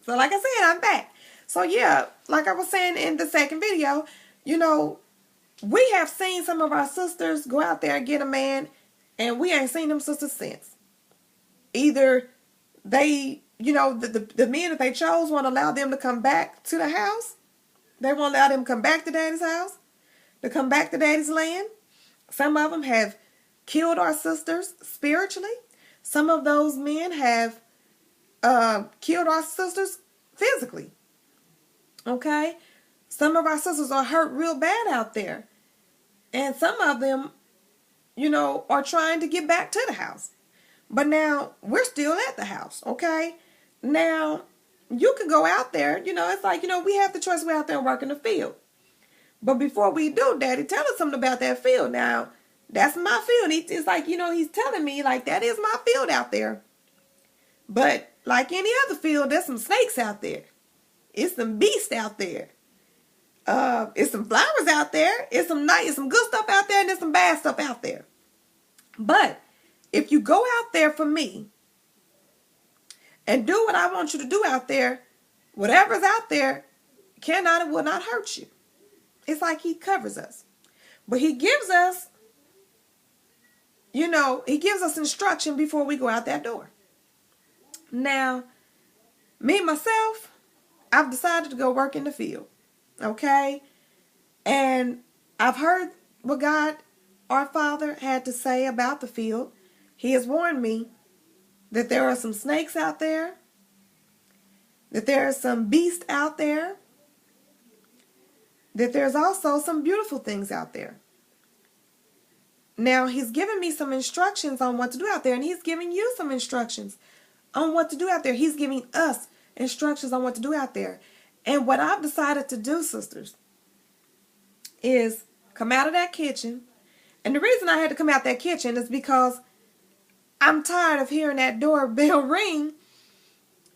So like I said, I'm back. So yeah, like I was saying in the second video, you know, we have seen some of our sisters go out there and get a man, and we ain't seen them sisters since. Either they, the men that they chose won't allow them to come back to the house. They won't allow them to come back to daddy's house, to come back to daddy's land. Some of them have killed our sisters spiritually. Some of those men have killed our sisters physically. Okay? Some of our sisters are hurt real bad out there. And some of them, are trying to get back to the house. But now, we're still at the house, okay? Now, you can go out there, it's like, we have the choice to go out there and work in the field. But before we do, Daddy, tell us something about that field. Now, that's my field. It's like, he's telling me, like, that is my field out there. But like any other field, there's some snakes out there. It's some beasts out there. It's some flowers out there. It's some good stuff out there, and there's some bad stuff out there. But if you go out there for me and do what I want you to do out there, whatever's out there cannot and will not hurt you. It's like he covers us. But he gives us, he gives us instruction before we go out that door. Now, me, myself, I've decided to go work in the field. Okay? And I've heard what God, our Father, had to say about the field. He has warned me that there are some snakes out there, that there are some beasts out there, that there's also some beautiful things out there. Now, he's given me some instructions on what to do out there, and he's giving you some instructions on what to do out there. He's giving us instructions on what to do out there. And what I've decided to do, sisters, is come out of that kitchen. And the reason I had to come out that kitchen is because I'm tired of hearing that doorbell ring,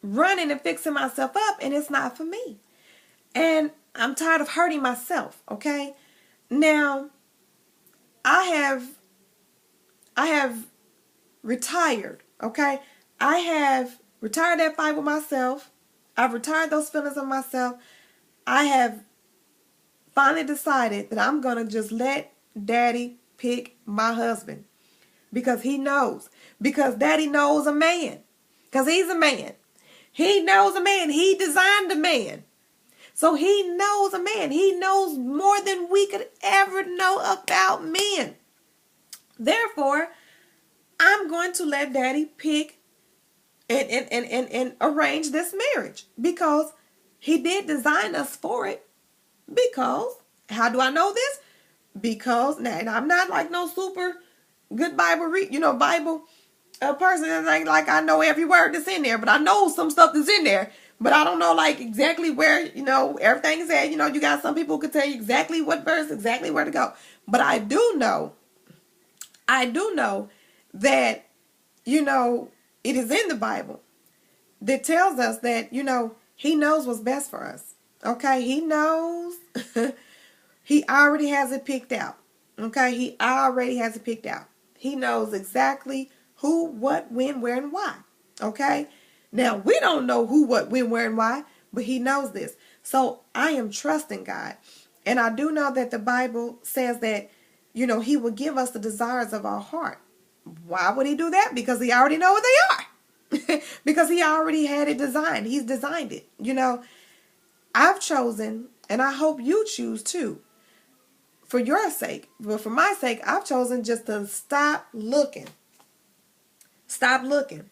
running and fixing myself up, and it's not for me. And I'm tired of hurting myself, okay? Now, I have retired, okay? I have retired that fight with myself. I've retired those feelings of myself. I have finally decided that I'm going to just let Daddy pick my husband. Because he knows. Because Daddy knows a man. Because he's a man. He knows a man. He designed a man. So he knows a man. He knows more than we could ever know about men. Therefore, I'm going to let Daddy pick and arrange this marriage. Because he did design us for it. Because, how do I know this? Because, now, and I'm not like no super good Bible Bible person. It like I know every word that's in there, but I know some stuff that's in there. But I don't know like exactly where, everything's at. You got some people who could tell you exactly what verse, exactly where to go. But I do know that, it is in the Bible that tells us that, he knows what's best for us. Okay, he knows. He already has it picked out. Okay, he already has it picked out. He knows exactly who, what, when, where, and why. Okay? Now, we don't know who, what, when, where, and why, but he knows this. So, I am trusting God. And I do know that the Bible says that, he will give us the desires of our heart. Why would he do that? Because he already knows what they are. Because he already had it designed. He's designed it. I've chosen, and I hope you choose too, for your sake, but for my sake, I've chosen just to stop looking. Stop looking.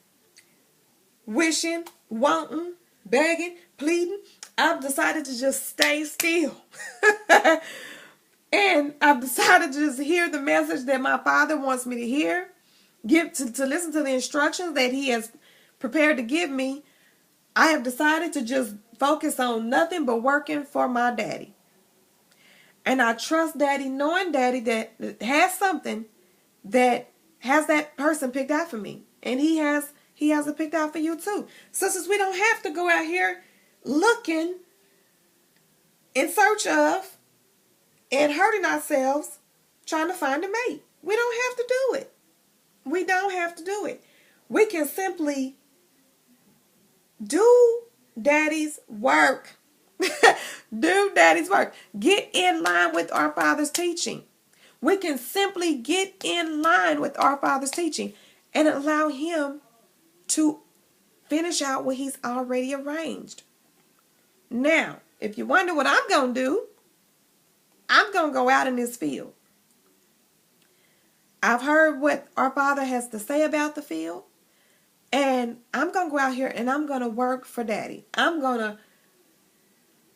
Wishing, wanting, begging, pleading. I've decided to just stay still. And I've decided to just hear the message that my Father wants me to hear. To listen to the instructions that he has prepared to give me. I have decided to just focus on nothing but working for my Daddy. And I trust Daddy, knowing Daddy that has something that has that person picked out for me. And he has it picked out for you too. Sisters, we don't have to go out here looking in search of and hurting ourselves trying to find a mate. We don't have to do it. We don't have to do it. We can simply do daddy's work. Do daddy's work. Get in line with our Father's teaching. We can simply get in line with our Father's teaching and allow him to finish out what he's already arranged. Now, if you wonder what I'm going to do, I'm going to go out in this field. I've heard what our Father has to say about the field, and I'm going to go out here and I'm going to work for Daddy. I'm going to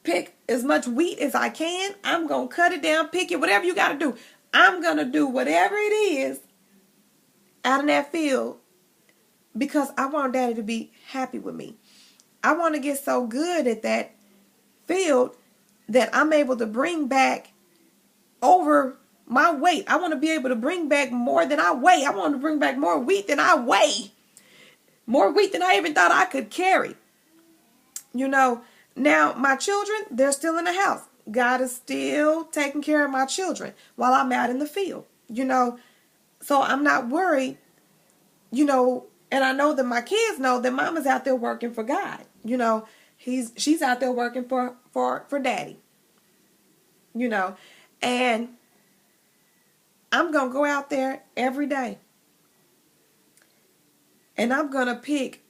pick as much wheat as I can. I'm going to cut it down, pick it, whatever you got to do. I'm going to do whatever it is out in that field because I want Daddy to be happy with me. I want to get so good at that field that I'm able to bring back over my weight. I want to be able to bring back more than I weigh. I want to bring back more wheat than I weigh. More wheat than I even thought I could carry. You know, now my children, they're still in the house. God is still taking care of my children while I'm out in the field. You know, so I'm not worried, you know, and I know that my kids know that mama's out there working for God. You know, she's out there working for Daddy. You know, and I'm going to go out there every day. And I'm going to pick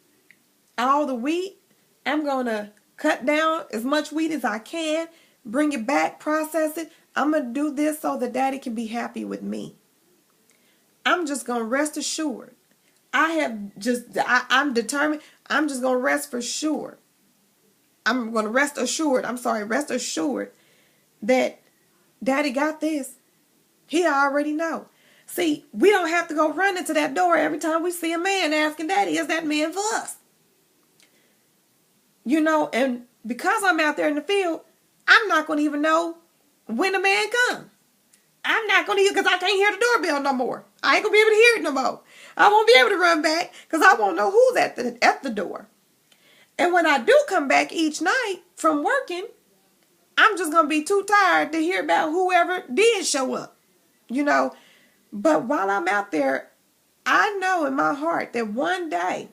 all the wheat. I'm going to cut down as much wheat as I can, bring it back, process it. I'm going to do this so that Daddy can be happy with me. I'm just going to rest assured. I'm determined. I'm just going to rest assured that Daddy got this. He already know. See, we don't have to go running to that door every time we see a man asking Daddy, is that man for us? You know, and because I'm out there in the field, I'm not going to even know when a man comes. I'm not going to hear, because I can't hear the doorbell no more. I ain't going to be able to hear it no more. I won't be able to run back because I won't know who's at the door. And when I do come back each night from working, I'm just going to be too tired to hear about whoever did show up. You know, but while I'm out there, I know in my heart that one day,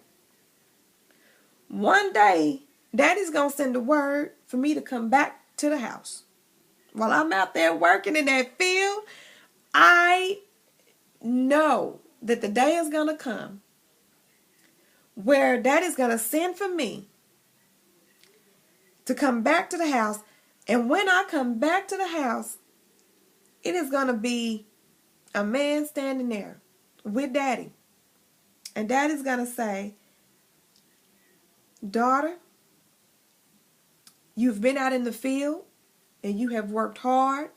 Daddy's going to send a word for me to come back to the house. While I'm out there working in that field, I know that the day is going to come where Daddy's going to send for me to come back to the house. And when I come back to the house, it is going to be a man standing there with Daddy. And Daddy's going to say, daughter, you've been out in the field and you have worked hard.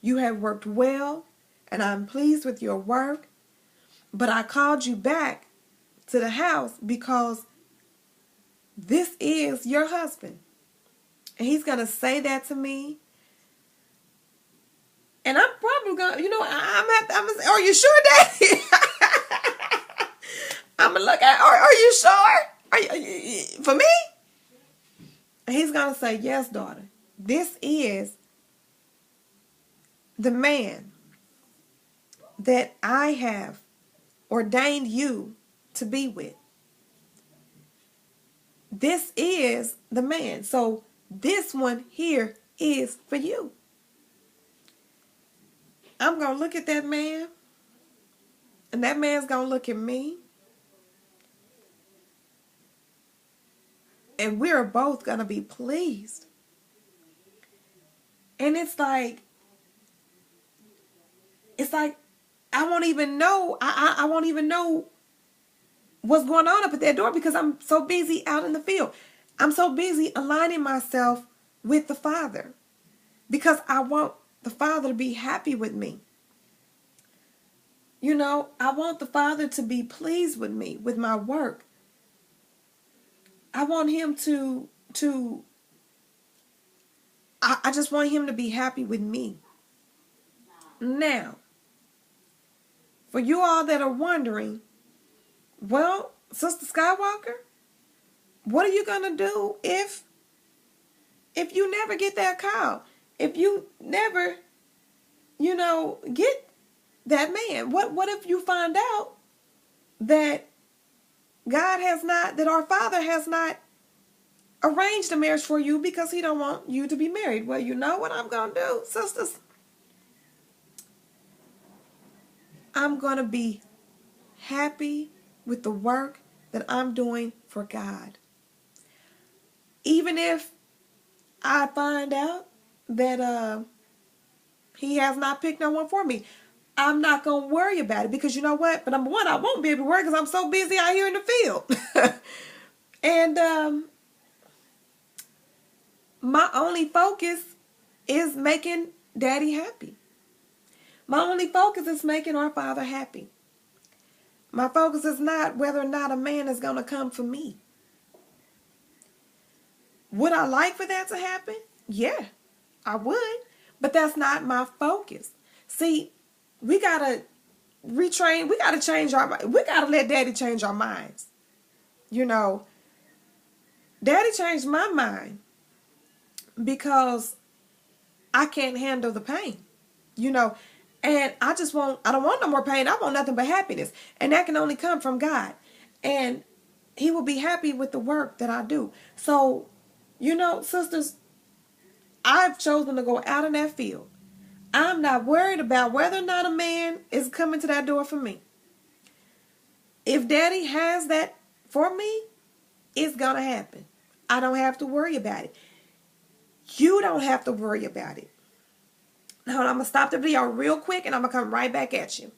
You have worked well, and I'm pleased with your work. But I called you back to the house because this is your husband. And he's going to say that to me. And I'm probably going to, you know, are you sure, Daddy? I'm going to look at, are you sure? Are you, for me? And he's going to say, yes, daughter. This is the man that I have ordained you to be with. This is the man. So this one here is for you. I'm going to look at that man, and that man's going to look at me, and we're both going to be pleased. And it's like I won't even know, I won't even know what's going on up at that door because I'm so busy out in the field. I'm so busy aligning myself with the Father because I want the Father to be happy with me. You know, I want the Father to be pleased with me, with my work. I want him I just want him to be happy with me. Now, for you all that are wondering, well, Sister Skywalker, what are you going to do if you never get that call? If you never, you know, get that man? What if you find out that God has not, that our Father has not arranged a marriage for you because he don't want you to be married. Well, you know what I'm going to do, sisters? I'm going to be happy with the work that I'm doing for God. Even if I find out that he has not picked no one for me, I'm not going to worry about it, because you know what? But number one, I won't be able to work because I'm so busy out here in the field. And my only focus is making Daddy happy. My only focus is making our Father happy. My focus is not whether or not a man is going to come for me. Would I like for that to happen? Yeah, I would. But that's not my focus. See, we got to retrain. We got to change we got to let Daddy change our minds. You know, Daddy changed my mind because I can't handle the pain. You know, and I don't want no more pain. I want nothing but happiness. And that can only come from God. And he will be happy with the work that I do. So, you know, sisters, I've chosen to go out in that field. I'm not worried about whether or not a man is coming to that door for me. If Daddy has that for me, it's going to happen. I don't have to worry about it. You don't have to worry about it. Now, I'm going to stop the video real quick and I'm going to come right back at you.